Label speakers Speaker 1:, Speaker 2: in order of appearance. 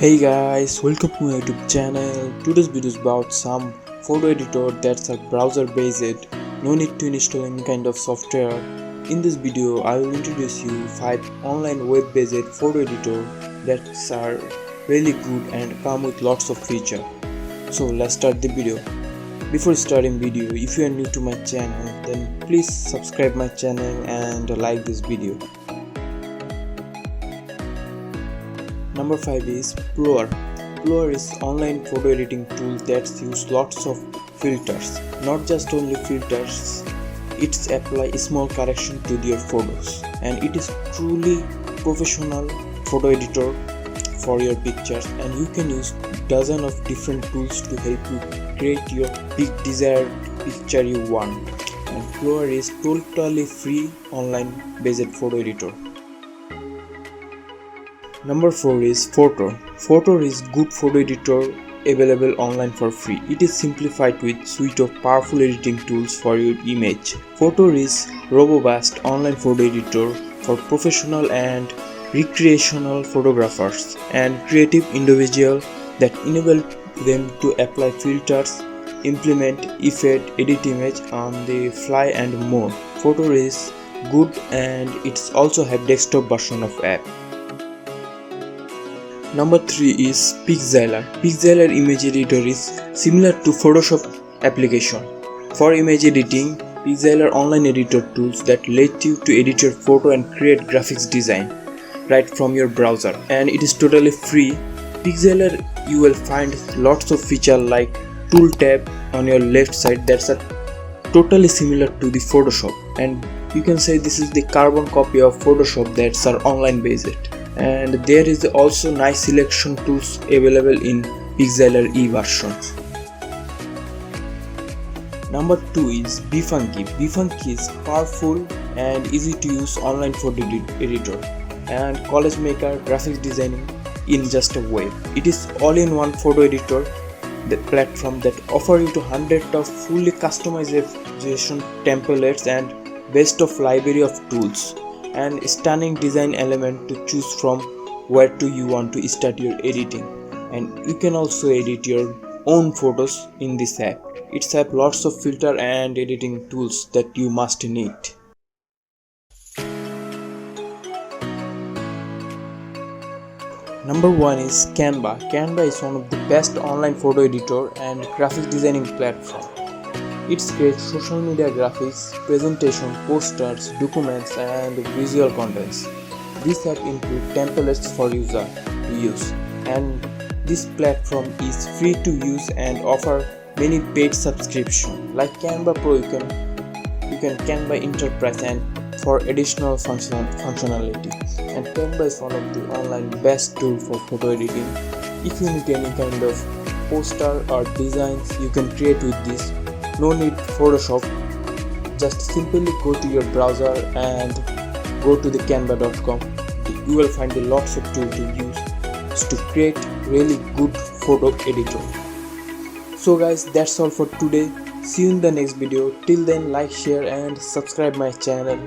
Speaker 1: Hey guys, welcome to my YouTube channel. Today's video is about some photo editor that's browser based. No need to install any kind of software. In this video, I will introduce you 5 online web based photo editor that are really good and come with lots of feature. So let's start the video. Before starting video, if you are new to my channel, then please subscribe my channel and like this video. Number 5 is Plur. Plur is online photo editing tool that uses lots of filters. Not just only filters, it's apply small correction to your photos, and it is truly professional photo editor for your pictures, and you can use dozens of different tools to help you create your desired picture you want. And Plur is totally free online based photo editor. Number 4 is Photo. Photo is good photo editor available online for free. It is simplified with suite of powerful editing tools for your image. Photo is robust online photo editor for professional and recreational photographers and creative individuals that enable them to apply filters, implement effects, edit image on the fly and more. Photo is good and it's also have desktop version of app. Number 3 is Pixlr. Pixlr image editor is similar to Photoshop application. For image editing, Pixlr online editor tools that let you to edit your photo and create graphics design right from your browser, and it is totally free. Pixlr you will find lots of feature like tool tab on your left side that's totally similar to the Photoshop, and you can say this is the carbon copy of Photoshop that's online based. And there is also nice selection tools available in Pixlr E versions. Number 2 is Bfunky. Bfunky is powerful and easy to use online photo editor and college maker graphics designing in just a web. It is all-in-one photo editor, the platform that offers you to hundreds of fully customization templates and best of library of tools and stunning design element to choose from where to you want to start your editing. And you can also edit your own photos in this app. It's have lots of filter and editing tools that you must need. Number 1 is Canva. Canva is one of the best online photo editor and graphic designing platform. It creates social media graphics, presentation, posters, documents, and visual contents. This app includes templates for user to use, and this platform is free to use and offer many paid subscriptions. Like Canva Pro, you can Canva Enterprise and for additional functionality. And Canva is one of the online best tool for photo editing. If you need any kind of poster or designs, you can create with this. No need Photoshop, just simply go to your browser and go to the canva.com. You will find lots of tools to use to create really good photo editor. So guys, that's all for today. See you in the next video. Till then, like, share and subscribe my channel.